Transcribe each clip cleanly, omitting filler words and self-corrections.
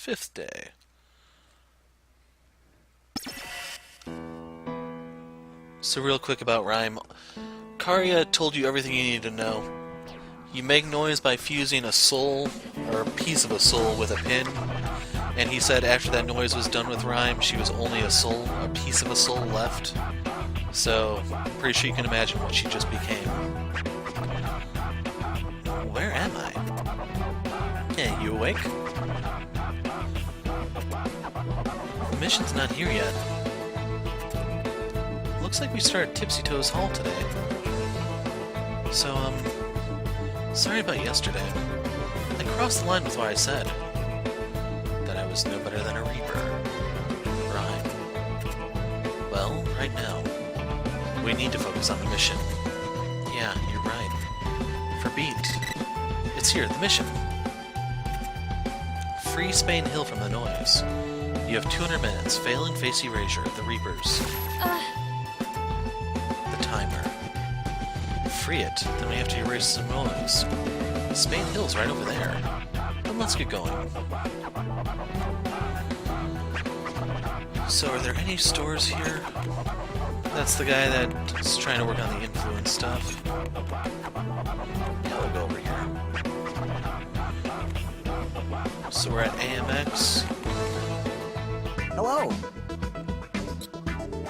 5th day. So real quick about Rhyme. Karya told you everything you need to know. You make noise by fusing a soul, or a piece of a soul, with a pin. And he said after that noise was done with Rhyme, she was only a soul, a piece of a soul left. So, pretty sure you can imagine what she just became. Where am I? Hey, you awake? The mission's not here yet. Looks like we start at Tipsy Toes Hall today. So, sorry about yesterday. I crossed the line with what I said. That I was no better than a Reaper. Rhyme. Well, right now, we need to focus on the mission. Yeah, you're right. For Beat. It's here, the mission. Free Spain Hill from the noise. You have 200 minutes. Fail and face Erasure, the Reapers. The timer. Free it, then we have to erase some noise. Spain Hill's right over there. Then let's get going. So are there any stores here? That's the guy that's trying to work on the influence stuff. Yeah, we'll go over here. So we're at AMX. Hello.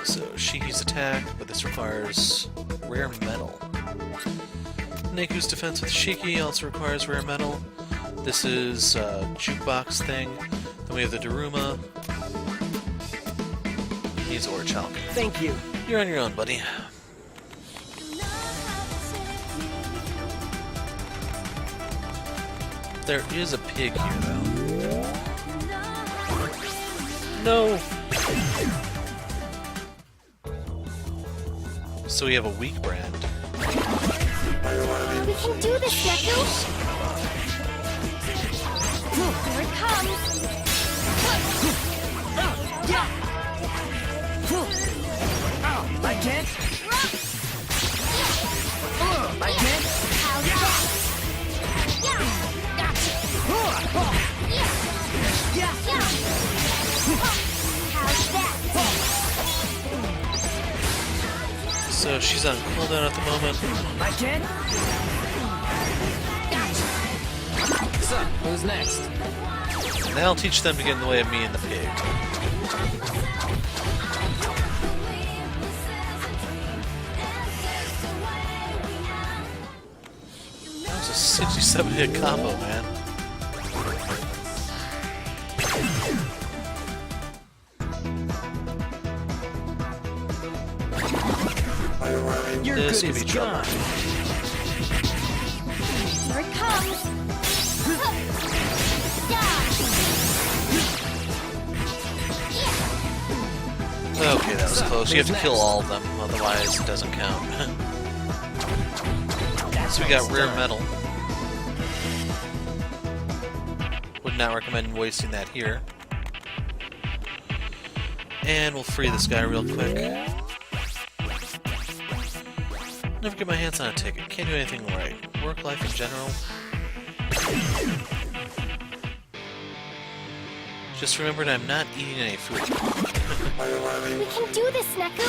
So Shiki's attack, but this requires rare metal. Neku's defense with Shiki also requires rare metal. This is a jukebox thing. Then we have the Daruma. He's Orchalk. Thank you. You're on your own, buddy. There is a pig here, though. No! So we have a weak brand. We can do this, Neku! Here it comes! I can't. I can't. How's that? How's that? So she's on cooldown at the moment. I can't. So, who's next? And I'll teach them to get in the way of me and the pig. That was a 67-hit combo, man. You're This good could as be trouble. gone. Here it comes! Okay, that was close. You have to kill all of them, otherwise it doesn't count. So we got rare metal. Would not recommend wasting that here. And we'll free this guy real quick. Never get my hands on a ticket. Can't do anything right. Work life in general. Just remembered I'm not eating any food. We can do this, Neku!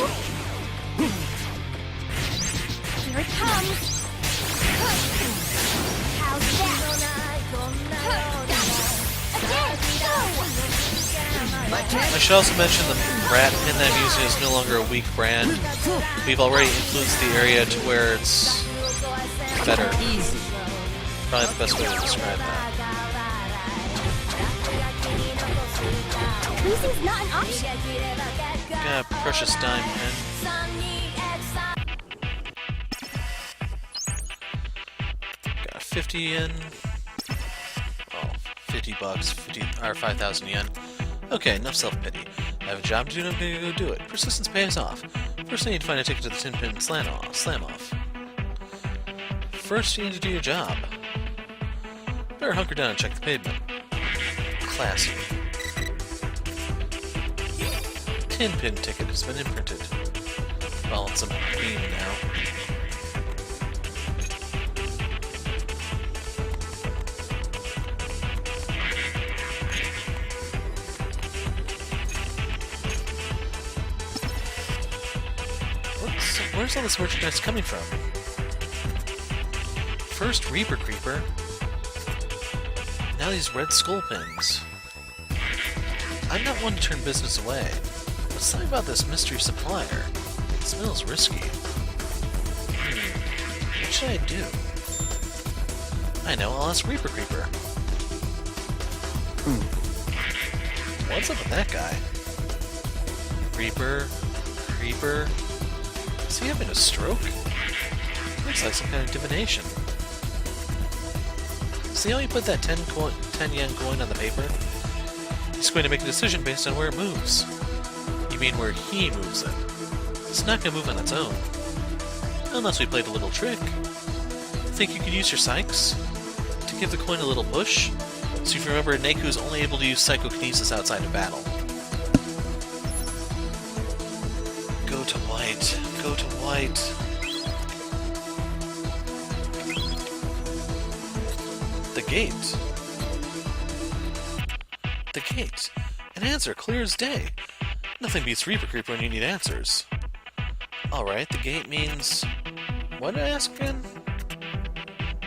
Here it comes! How's that? Again! Go! I should also mention the rat pin that I'm using is no longer a weak brand. We've already influenced the area to where it's better. Probably the best way to describe that. Losing's not an option. Got a precious dime pin. Got 50 yen. Oh, 50 bucks, 50 or 5,000 yen. Okay, enough self-pity. I have a job to do and I'm gonna go do it. Persistence pays off. First I need to find a ticket to the Tin Pin Slam Off. First you need to do your job. Better hunker down and check the pavement. Classy. Tin Pin ticket has been imprinted. Well, it's a beam now. where's all this merchandise coming from? First Reaper Creeper. Now these red skull pins. I'm not one to turn business away, but something about this mystery supplier. It smells risky. What should I do? I know, I'll ask Reaper Creeper. What's up with that guy? Reaper Creeper? Is he having a stroke? Looks like some kind of divination. See how he put that 10 yen coin on the paper? He's going to make a decision based on where it moves. You mean where he moves it? It's not going to move on its own. Unless we played a little trick. Think you could use your psychs? To give the coin a little push? So if you remember, Neku's only able to use psychokinesis outside of battle. Go to white. Go to white. The gate. The gate. An answer, clear as day. Nothing beats Reaper Creeper when you need answers. Alright, the gate means... What did I ask again?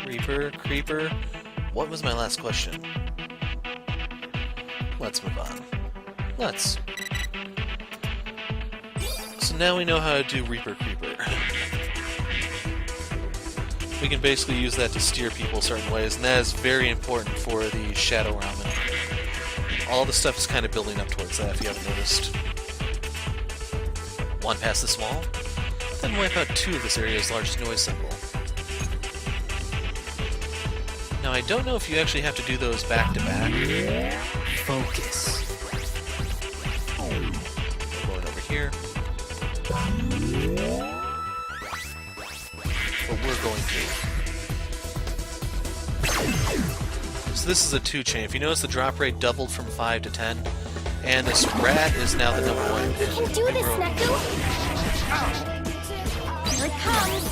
Reaper, Creeper... What was my last question? Let's move on. Let's. So now we know how to do Reaper Creeper. We can basically use that to steer people certain ways, and that is very important for the Shadow Ramen. All the stuff is kind of building up towards that, if you haven't noticed. One past this wall, then wipe out 2 of this area's largest noise symbol. Now, I don't know if you actually have to do those back to back. Focus. Going over here. But we're going to. So this is a 2-chain. If you notice, the drop rate doubled from 5 to 10. And this rat is now the number 1 pin. You can do this, Neku! Here it comes!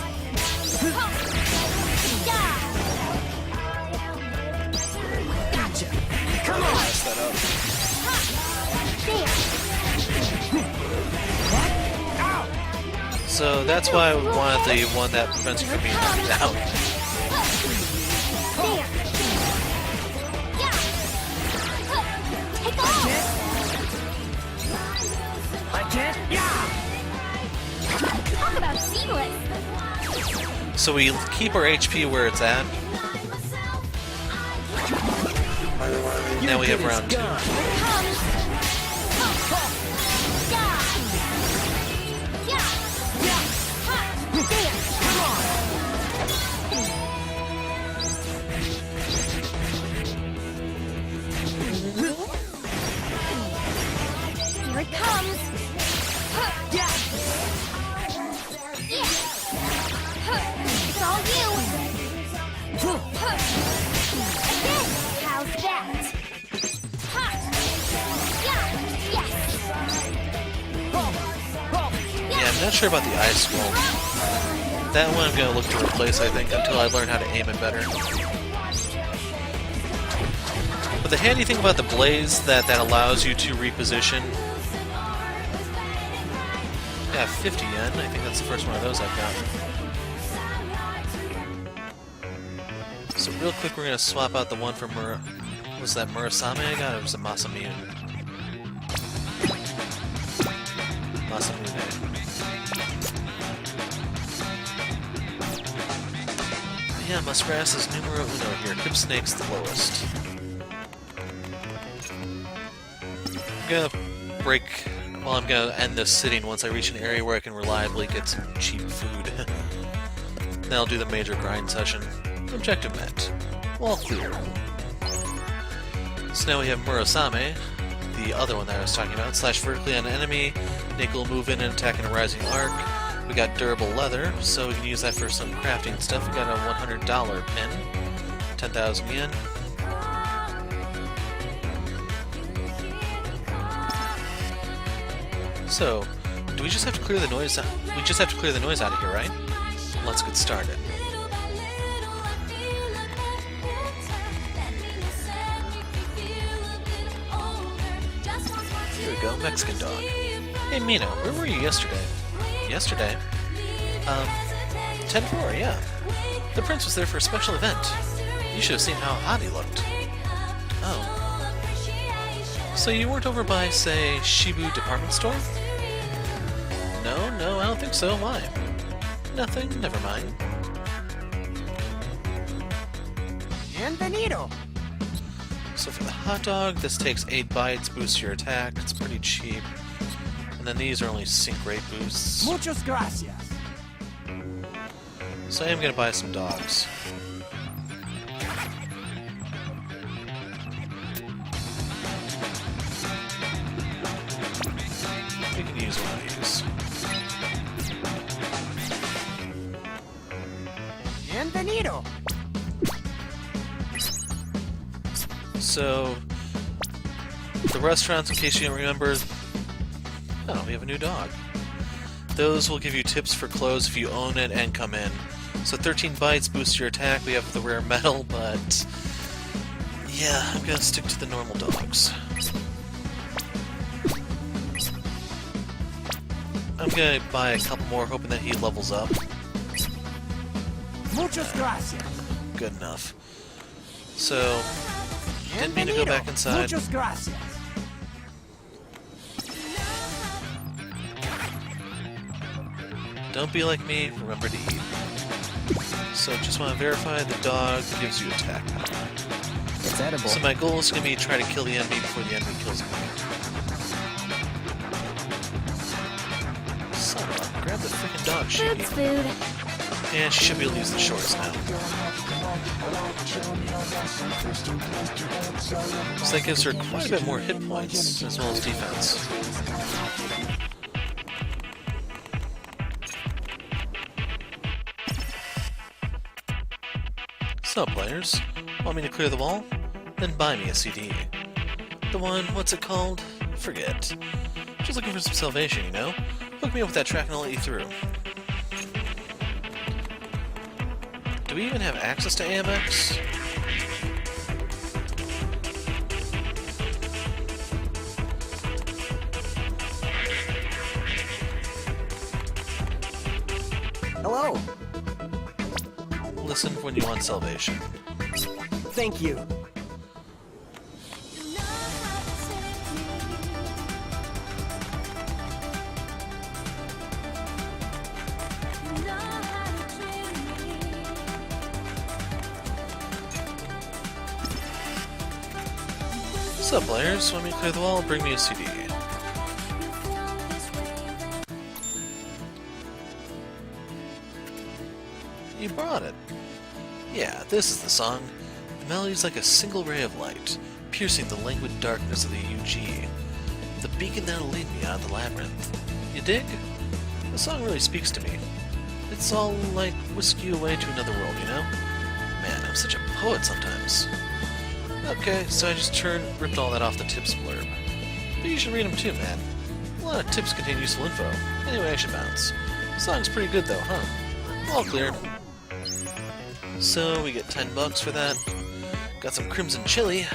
Yeah! Gotcha. Come on. Mess that up. So that's why I wanted the one that prevents you from being knocked out. I can't. Yeah. Talk about seamless! So we keep our HP where it's at. Now we have round 2. Here it comes! Yeah. It's all you! How's that? Yeah, I'm not sure about the eye skull. That one I'm gonna look to replace, I think, until I learn how to aim it better. But the handy thing about the blaze that allows you to reposition. Yeah, 50 yen. I think that's the first one of those I've gotten. So real quick, we're gonna swap out the one from was that Murasame I got, or was it Masamune? Masamune. Yeah, Muskgrass is numero uno here. Kip Snake's the lowest. I'm gonna break... Well, I'm gonna end this sitting once I reach an area where I can reliably get some cheap food. Then I'll do the major grind session. Objective met. Wall clear. So now we have Murasame, the other one that I was talking about. Slash vertically on an enemy. Nick will move in and attack in a rising arc. We got durable leather, so we can use that for some crafting stuff. We got a $100 pin. 10,000 yen. So, do we just have to clear the noise out? We just have to clear the noise out of here, right? Let's get started. Here we go, Mexican dog. Hey Mina, where were you yesterday? Yesterday? 10-4, yeah. The prince was there for a special event. You should have seen how hot he looked. Oh. So you weren't over by, say, Shibu department store? No, I don't think so. Why? Nothing, never mind. Bienvenido. So for the hot dog, this takes 8 bites, boosts your attack. It's pretty cheap. And then these are only sync rate boosts. Muchas gracias. So I am going to buy some dogs. We can use one of these. Bienvenido. So, the restaurants, in case you don't remember, oh, we have a new dog. Those will give you tips for clothes if you own it and come in. So 13 bites boosts your attack. We have the rare metal, but yeah, I'm gonna stick to the normal dogs. I'm gonna buy a couple more, hoping that he levels up. Muchas gracias. Good enough. So, didn't mean to go back inside. Muchas gracias. Don't be like me, remember to eat. So just want to verify the dog gives you attack power. It's edible. So my goal is going to be try to kill the enemy before the enemy kills me. Son of a, grab the freaking dog, Shiki. Food's food. And she should be able to use the shorts now. So that gives her quite a bit more hit points, as well as defense. So, players, want me to clear the wall? Then buy me a CD. The one, what's it called? Forget. Just looking for some salvation, you know? Hook me up with that track and I'll let you through. Do we even have access to AMX? Hello. Listen when you want salvation. Thank you. So, players, want me to clear the wall? Bring me a CD. You brought it. Yeah, this is the song. The melody's like a single ray of light, piercing the languid darkness of the UG. The beacon that'll lead me out of the labyrinth. You dig? The song really speaks to me. It's all like whisk you away to another world, you know? Man, I'm such a poet sometimes. Okay, so I just ripped all that off the tips blurb. But you should read them too, man. A lot of tips contain useful info. Anyway, I should bounce. The song's pretty good though, huh? All clear. So we get $10 for that. Got some crimson chili.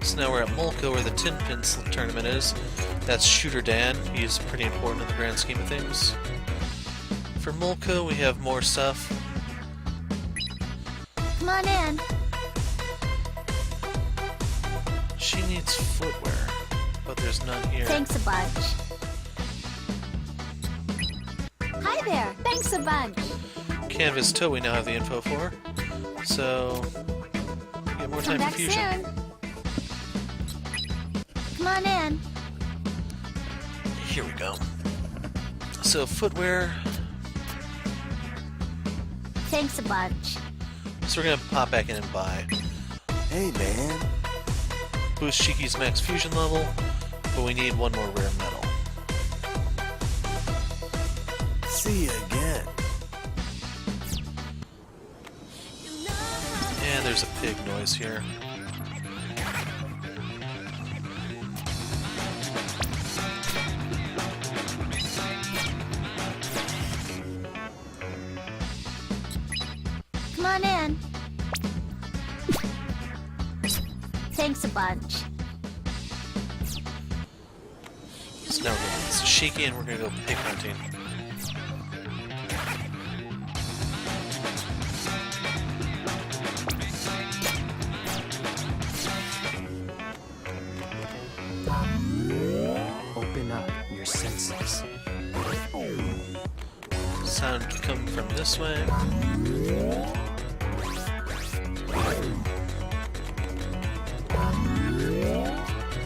So now we're at Molko, where the Tin Pins tournament is. That's Shooter Dan. He's pretty important in the grand scheme of things. For Molko, we have more stuff. Come on in. She needs footwear, but there's none here. Thanks a bunch. Hi there. Thanks a bunch. Canvas toe we now have the info for. So, we get more Come time for back fusion. soon. Come on in. Here we go. So, footwear. Thanks a bunch. So we're gonna pop back in and buy. Hey, man. Boost Shiki's max fusion level, but we need one more rare metal. See you again. And there's a pig noise here. Come on in. Thanks a bunch. So now we're going to Shiki and we're going to go pig hunting. Open up your senses. Sound coming from this way.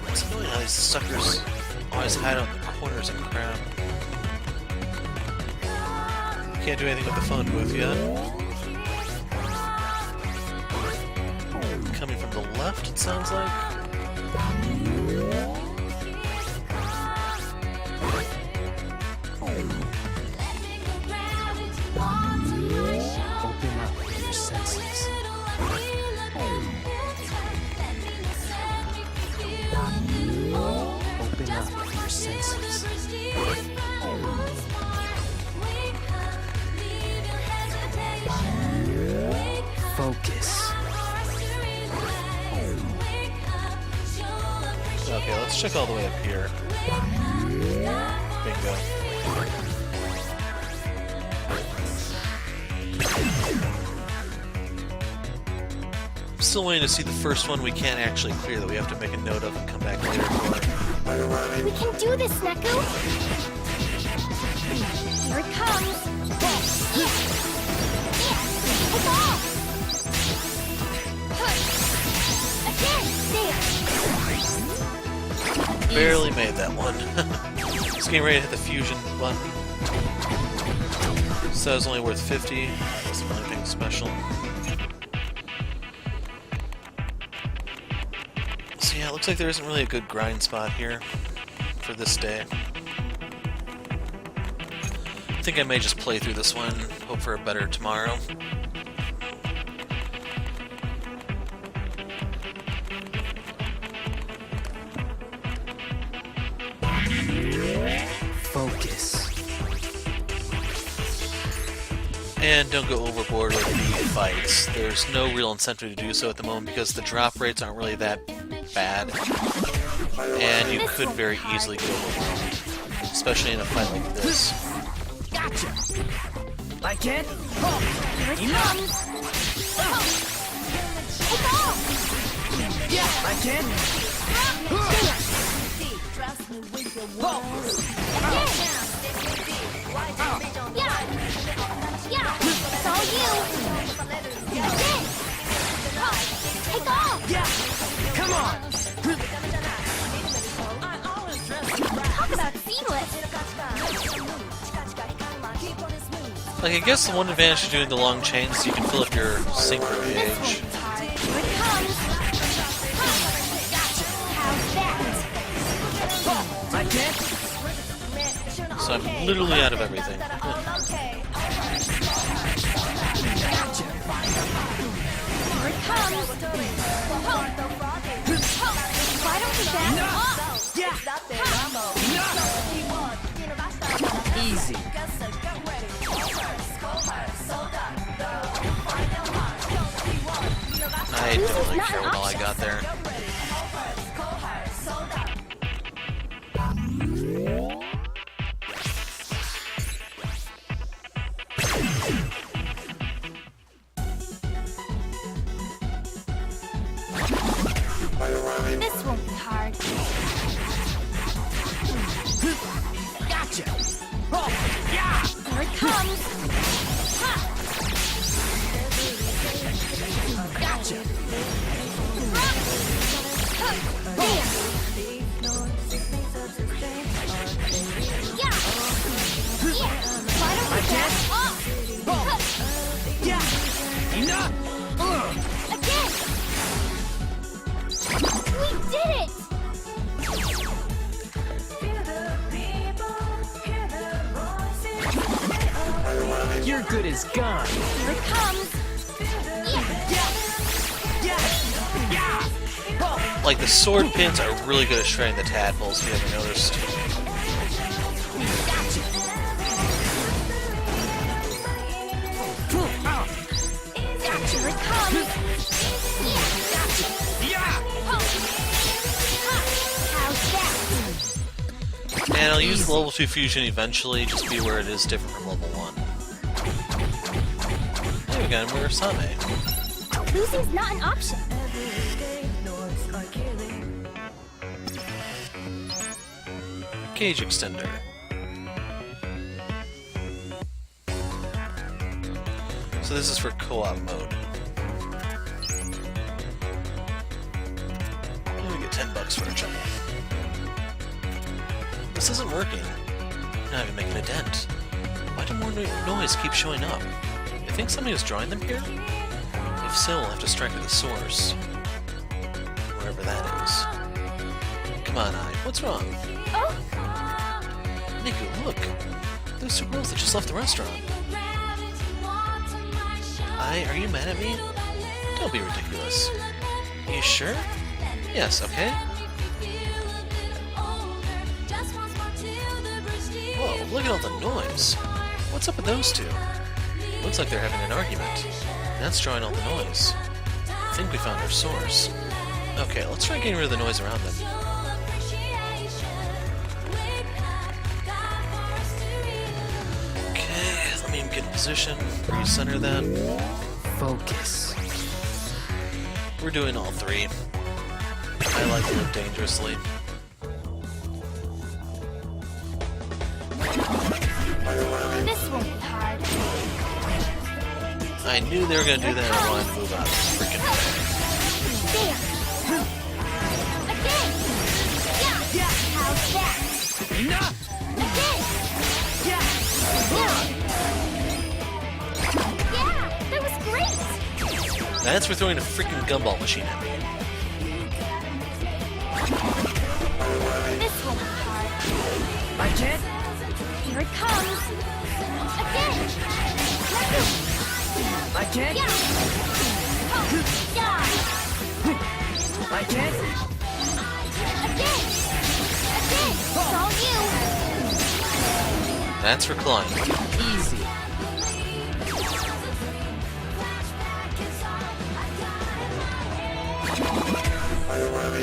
It's annoying how these suckers always hide on the corners of the crowd. Can't do anything with the phone booth yet. Coming from the left, it sounds like. Open up your senses. Open up your senses. Focus. Okay, let's check all the way up here. Bingo. I'm still waiting to see the first one we can't actually clear that we have to make a note of and come back later for. We can do this, Neku! Here it comes! Take off! Again! There! Barely made that one. Just getting ready to hit the fusion button. So it's only worth 50. Wasn't really anything special. So yeah, it looks like there isn't really a good grind spot here for this day. I think I may just play through this one, hope for a better tomorrow. Focus. And don't go overboard with the fights. There's no real incentive to do so at the moment because the drop rates aren't really that bad. And you could very easily go overboard, especially in a fight like this. Gotcha. Like it? Here it comes! Take off! Yeah, like it? Yeah! It's all you! Again! Take off! Yeah! Come on! Talk about seamless! Like, I guess the one advantage of doing the long chains is you can fill up your synchro This gauge. one's hard. Here it comes! How's that? Like it? So I'm literally out of everything. Here it comes! Why don't we back off? Yeah! Easy. I don't really care what all I got there. This won't be hard. Gotcha! Oh, yeah! Here it comes! Ha! Gotcha! There! Yeah! Yeah! Why don't we back off? Yeah! Enough! Again! We did it! You're good as gone. Here it comes! Yeah! Yeah! Oh, Like, the sword pins are really good at shredding the tadpoles, if you haven't noticed. Here it comes! Yeah! yeah! How's that? And I'll use the level 2 fusion eventually, just be where it is different from level 1. There we go, and we're Same. Losing's not an option. Cage extender. So this is for co-op mode. We get $10 for a jump. This isn't working. Not even making a dent. Why do more noise keep showing up? You think somebody was drawing them here? If so, we'll have to strike at the source. Wherever that is. Come on, Ai. What's wrong? Oh, Niku, look! Those two girls that just left the restaurant. Ai, are you mad at me? Don't be ridiculous. Are you sure? Yes, okay? Whoa, look at all the noise! What's up with those two? Looks like they're having an argument. That's drawing all the noise. I think we found our source. Okay, let's try getting rid of the noise around them. Okay, let me get in position, recenter them. Focus. We're doing all three. I like to live dangerously. this won't be hard. I knew they were gonna do that and I wanted to move out of the freaking way. There. Again. Yeah. How's that? Enough! Again. Yeah, that was great. That's for throwing a freaking gumball machine at me. This won't be hard. I can't. Here it comes. Again. I can't. Yeah. Oh, yeah. I can't. Again. It's all you. That's for clawing. Easy.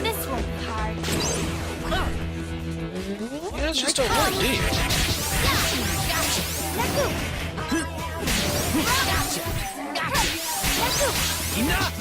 This won't be hard. You guys just don't work, do you? Yeah. Gotcha. Naku. Gotcha. Naku. Enough!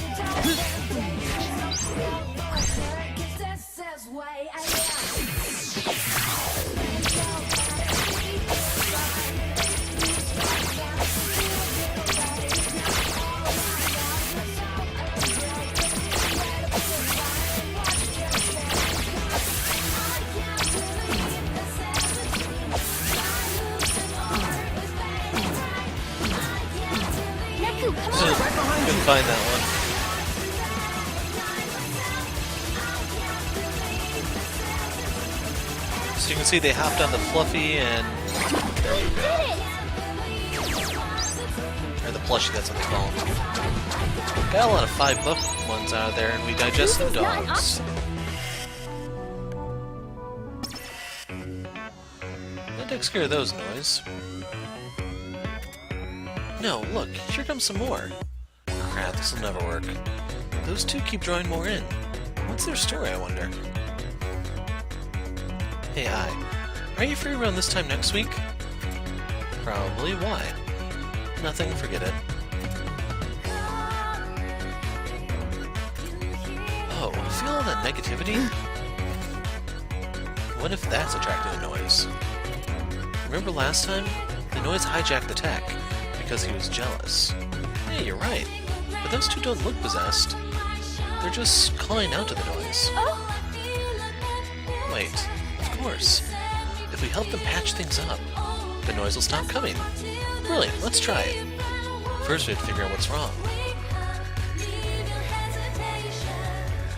Naku, come on. Couldn't find that one. So you can see they hopped on the Fluffy and there you Did go. it. Or the plushie, that's what they call them. Got a lot of $5 ones out of there and we digest the Losing's not an dogs. option. That takes care of those noise. No, look, here comes some more. Crap, this will never work. Those two keep drawing more in. What's their story, I wonder? Hey, Ai. Are you free around this time next week? Probably. Why? Nothing, forget it. Oh, feel all that negativity? What if that's attracting the noise? Remember last time? The noise hijacked the tech, because he was jealous. Hey, you're right. But those two don't look possessed. They're just calling out to the noise. Oh, Wait, of course. If we help them patch things up, the noise will stop coming. Brilliant, let's try it. First we have to figure out what's wrong.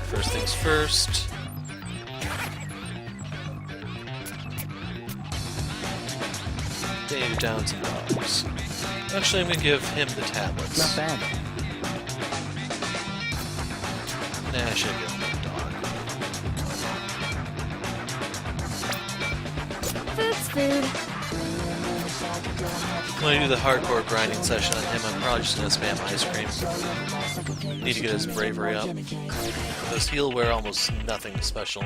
First things first. Dave down some dogs. Actually, I'm gonna give him the tablets. Not bad. Nah, I should give him a dog. food's food. When I do the hardcore grinding session on him, I'm probably just gonna spam ice cream. Need to get his bravery up. Because he'll wear almost nothing special.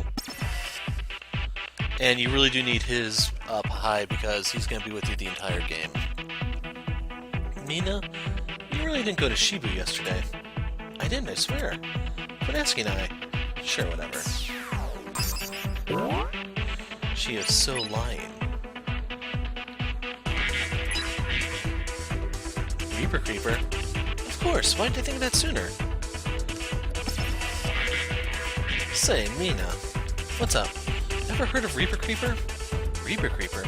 And you really do need his up high because he's going to be with you the entire game. Mina, you really didn't go to Shibu yesterday. I didn't, I swear. Quit asking I. Sure, whatever. She is so lying. Reaper Creeper? Of course, why didn't I think of that sooner? Say, Mina, what's up? Ever heard of Reaper Creeper? Reaper Creeper?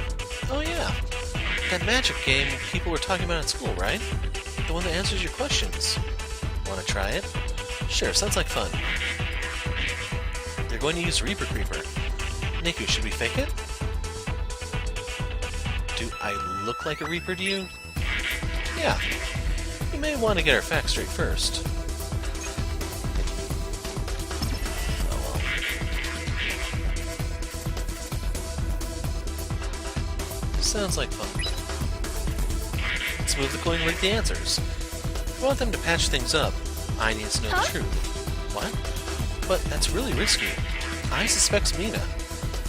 Oh yeah. That magic game people were talking about at school, right? The one that answers your questions. Wanna try it? Sure, sounds like fun. They're going to use Reaper Creeper. Niku, should we fake it? Do I look like a Reaper to you? Yeah. You may want to get our facts straight first. Oh well. Sounds like fun. Let's move the coin and read the answers. If you want them to patch things up, I need to know the truth. What? But that's really risky. I suspects Mina.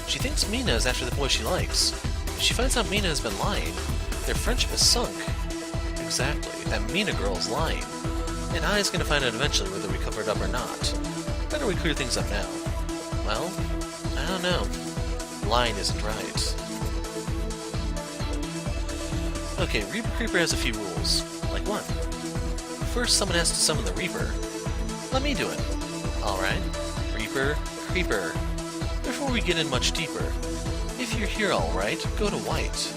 She thinks Mina is after the boy she likes. If she finds out Mina has been lying, their friendship is sunk. Exactly, that Mina girl is lying. And Ai's gonna find out eventually whether we cover it up or not. Better we clear things up now. Well, I don't know. Lying isn't right. Okay, Reaper Creeper has a few rules. Like what? First, someone has to summon the Reaper. Let me do it. Alright. Reaper Creeper. Before we get in much deeper, if you're here alright, go to white.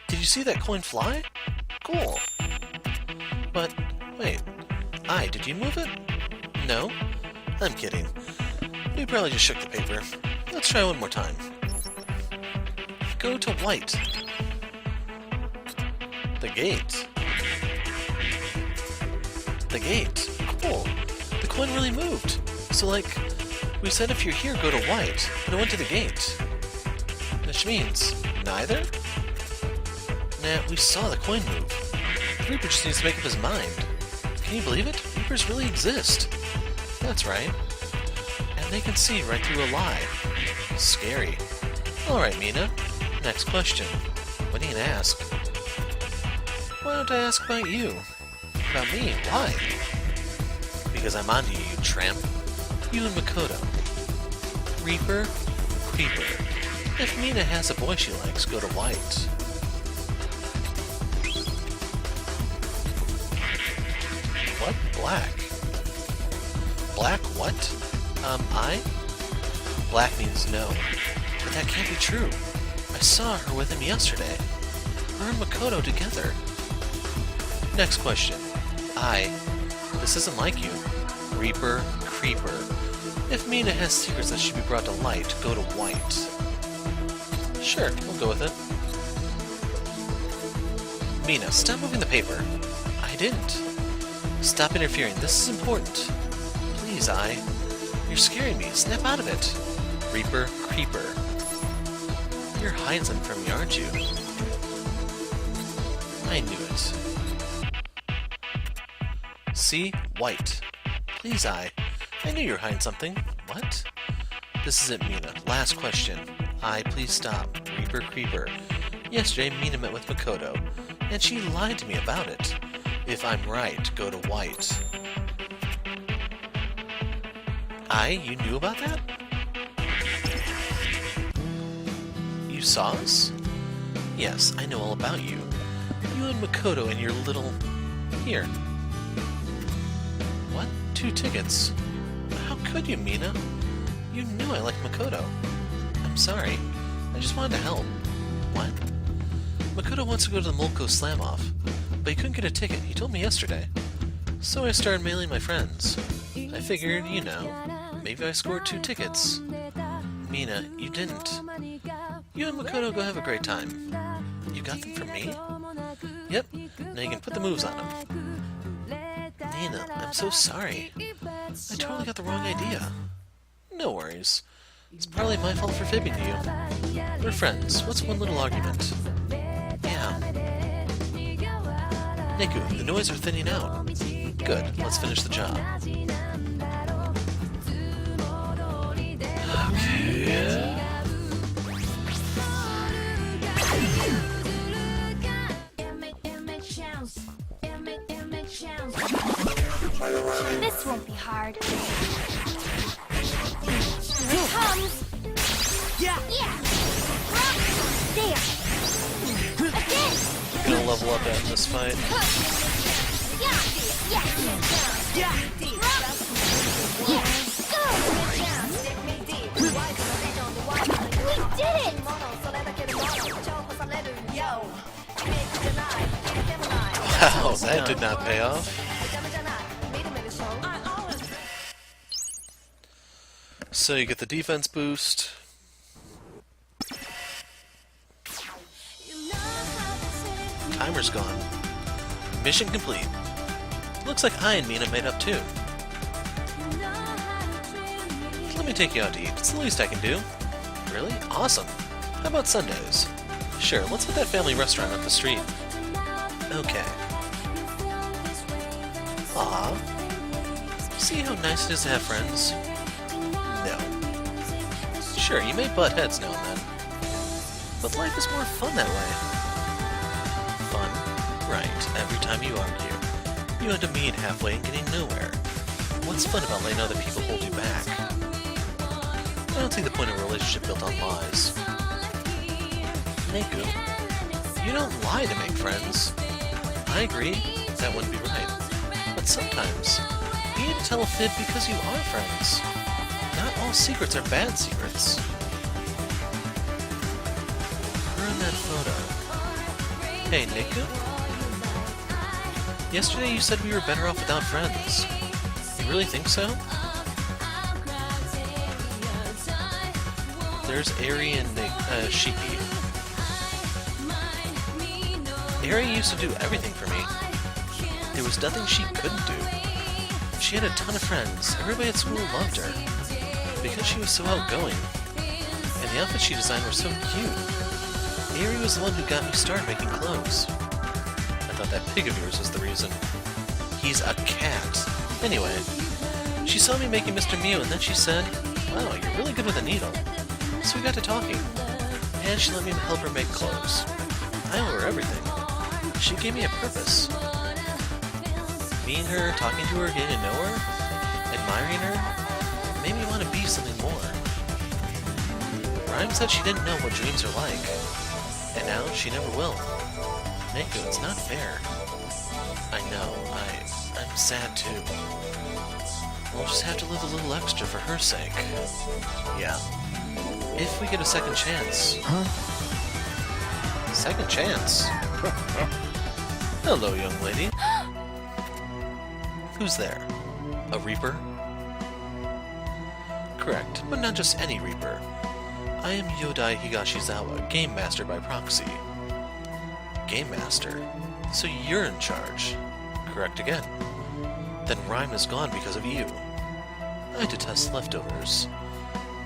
Did you see that coin fly? Cool. But, wait. Did you move it? No? I'm kidding. We probably just shook the paper. Let's try one more time. Go to white. The gate. The gate. Cool. The coin really moved. So, like, we said if you're here, go to white, but it went to the gate. Which means, neither? Nah, we saw the coin move. The Reaper just needs to make up his mind. Can you believe it? Reapers really exist. That's right. And they can see right through a lie. Scary. Alright, Mina. Next question. What are you gonna ask? Why don't I ask about you? About me? Why? Because I'm onto you, you tramp. You and Makoto. Reaper, Creeper. If Mina has a boy she likes, go to white. What? Black? Black what? I? Black means no. But that can't be true. I saw her with him yesterday. Her and Makoto together. Next question. This isn't like you. Reaper, Creeper. If Mina has secrets that should be brought to light, go to white. Sure, we'll go with it. Mina, stop moving the paper. I didn't. Stop interfering. This is important. Please, You're scaring me. Snap out of it. Reaper, Creeper. You're hiding something from me, aren't you? I knew it. See? White. Please, I knew you were hiding something. What? This is it, Mina. Last question. Please stop. Reaper, Creeper. Yesterday, Mina met with Makoto, and she lied to me about it. If I'm right, go to white. You knew about that? You saw us? Yes, I know all about you. You and Makoto and your little... Here. What? 2 tickets? How could you, Mina? You knew I liked Makoto. I'm sorry. I just wanted to help. What? Makoto wants to go to the Molko Slam-Off, but he couldn't get a ticket. He told me yesterday. So I started mailing my friends. I figured, you know, maybe I scored 2 tickets. Mina, you didn't. You and Makoto go have a great time. You got them from me? Yep. Now you can put the moves on them. Mina, I'm so sorry. I totally got the wrong idea. No worries. It's probably my fault for fibbing to you. We're friends. What's one little argument? Yeah. Niku, the noise are thinning out. Good, let's finish the job. Okay. This won't be hard. Here it comes. Yeah. Yeah. There. Again. Gonna level up in this fight. Yeah. Yeah. Yeah. Yeah. Go. We did it. Wow, that did not pay off. So you get the defense boost. Timer's gone. Mission complete. Looks like I and Mina made up too. Let me take you out to eat. It's the least I can do. Really? Awesome. How about Sundays? Sure, let's hit that family restaurant up the street. Okay. Aw. See how nice it is to have friends? No. Sure, you may butt heads now and then. But life is more fun that way. Fun? Right. Every time you argue, you end up meeting halfway and getting nowhere. What's fun about letting other people hold you back? I don't see the point of a relationship built on lies. Neku, you don't lie to make friends. I agree, that wouldn't be right. But sometimes, you need to tell a fib because you are friends. Not all secrets are bad secrets. Her in that photo. Hey, Neku? Yesterday you said we were better off without friends. You really think so? There's Eri and Shiki. Eri used to do everything for me. There was nothing she couldn't do. She had a ton of friends. Everybody at school loved her. Because she was so outgoing. And the outfits she designed were so cute. Eri was the one who got me started making clothes. I thought that pig of yours was the reason. He's a cat. Anyway, she saw me making Mr. Mew and then she said, "Wow, you're really good with a needle." So we got to talking. And she let me help her make clothes. I owe her everything. She gave me a purpose. Meeting her, talking to her, getting to know her, admiring her, made me want to be something more. Rhyme said she didn't know what dreams are like. And now she never will. Neku, it's not fair. I know, I'm sad too. We'll just have to live a little extra for her sake. Yeah. If we get a second chance. Huh? Second chance? Hello, young lady. Who's there? A Reaper? Correct, but not just any Reaper. I am Yodai Higashizawa, Game Master by proxy. Game Master? So you're in charge. Correct again. Then Rhyme is gone because of you. I detest leftovers.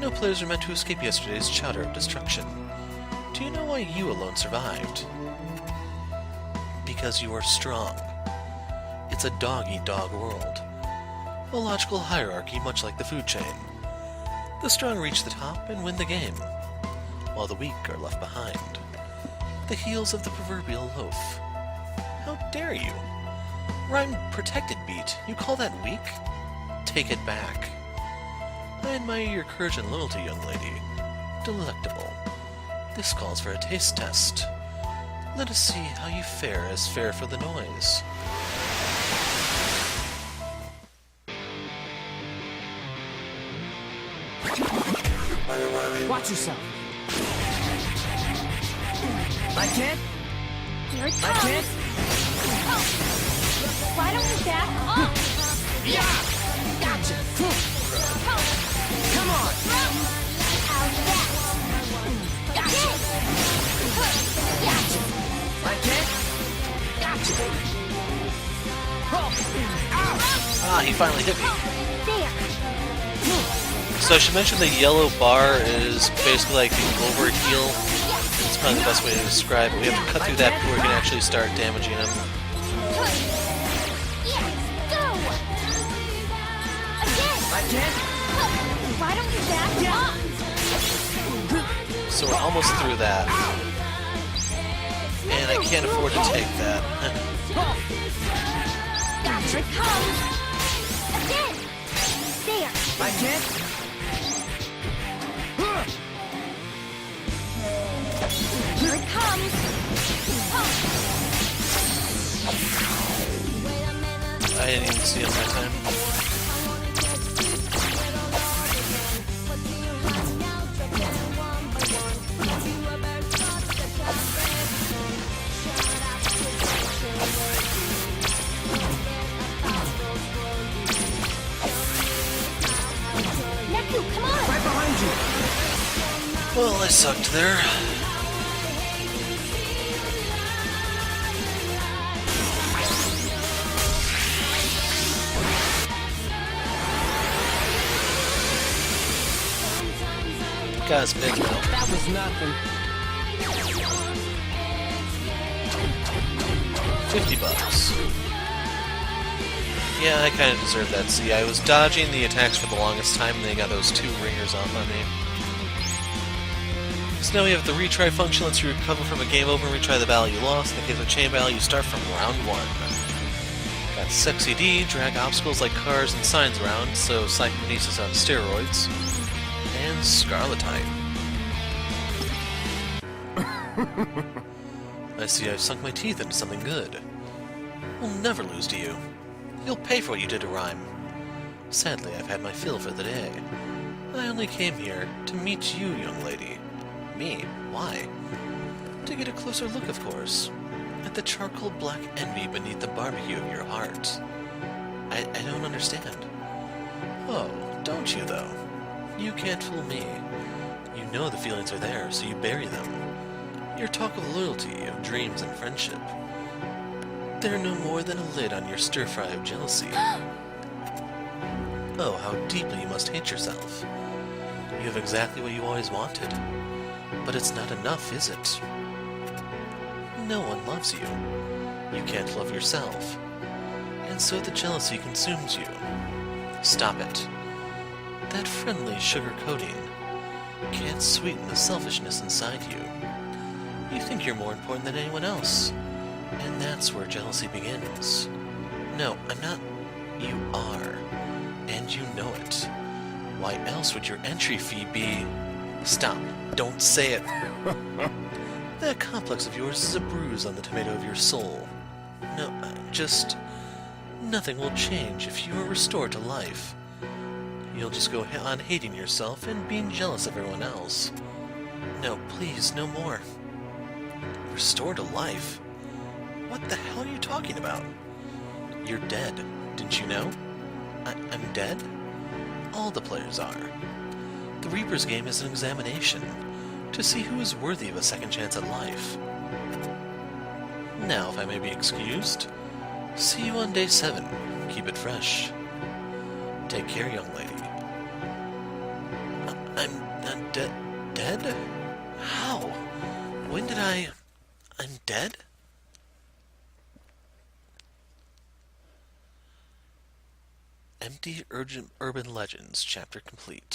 No players are meant to escape yesterday's chowder of destruction. Do you know why you alone survived? Because you are strong. It's a dog-eat-dog world. A logical hierarchy much like the food chain. The strong reach the top and win the game, while the weak are left behind. The heels of the proverbial loaf. How dare you? Rhyme protected beat. You call that weak? Take it back. I admire your courage and loyalty, young lady. Delectable. This calls for a taste test. Let us see how you fare as fare for the noise. Watch yourself. I can't. Here it I comes. can't. Why don't we back up? Yeah. Gotcha. Come on. How's that? Gotcha. Gotcha. I can't. Gotcha. Oh. Ow. Ah, he finally hit me. There. So she mentioned the yellow bar is basically like the overheal. It's probably the best way to describe it. We have to cut through that before we can actually start damaging him. Yeah. Go. Like it? Why don't you back up? So we're almost through that. And I can't afford to take that. Here it comes. Again. There. Like it? Here it comes. I didn't even see it that time. Neku, come on. Right behind you. Well, I sucked there. Guy's big now. That was nothing. $50. Yeah, I kind of deserve that. See, I was dodging the attacks for the longest time, and they got those 2 ringers off on me. So now we have the retry function, lets you recover from a game over and retry the battle you lost. In the case of chain battle, you start from round 1. Got Sexy D, drag obstacles like cars and signs around, so psychokinesis on steroids. And Scarletine. I see I've sunk my teeth into something good. We'll never lose to you. You'll pay for what you did to Rhyme. Sadly, I've had my fill for the day. I only came here to meet you, young lady. Me? Why? To get a closer look, of course. At the charcoal black envy beneath the barbecue of your heart. I don't understand. Oh, don't you, though? You can't fool me. You know the feelings are there, so you bury them. Your talk of loyalty, of dreams and friendship. They're no more than a lid on your stir-fry of jealousy. Oh, how deeply you must hate yourself. You have exactly what you always wanted. But it's not enough, is it? No one loves you. You can't love yourself. And so the jealousy consumes you. Stop it. That friendly sugar coating can't sweeten the selfishness inside you. You think you're more important than anyone else. And that's where jealousy begins. No, I'm not. You are. And you know it. Why else would your entry fee be... Stop. Don't say it. That complex of yours is a bruise on the tomato of your soul. No, just... Nothing will change if you are restored to life. You'll just go on hating yourself and being jealous of everyone else. No, please, no more. Restored to life? What the hell are you talking about? You're dead, didn't you know? I'm dead? All the players are. The Reaper's game is an examination to see who is worthy of a second chance at life. Now, if I may be excused, see you on day 7. Keep it fresh. Take care, young lady. I'm dead? How? When did I'm dead? Empty Urban Legends, chapter complete.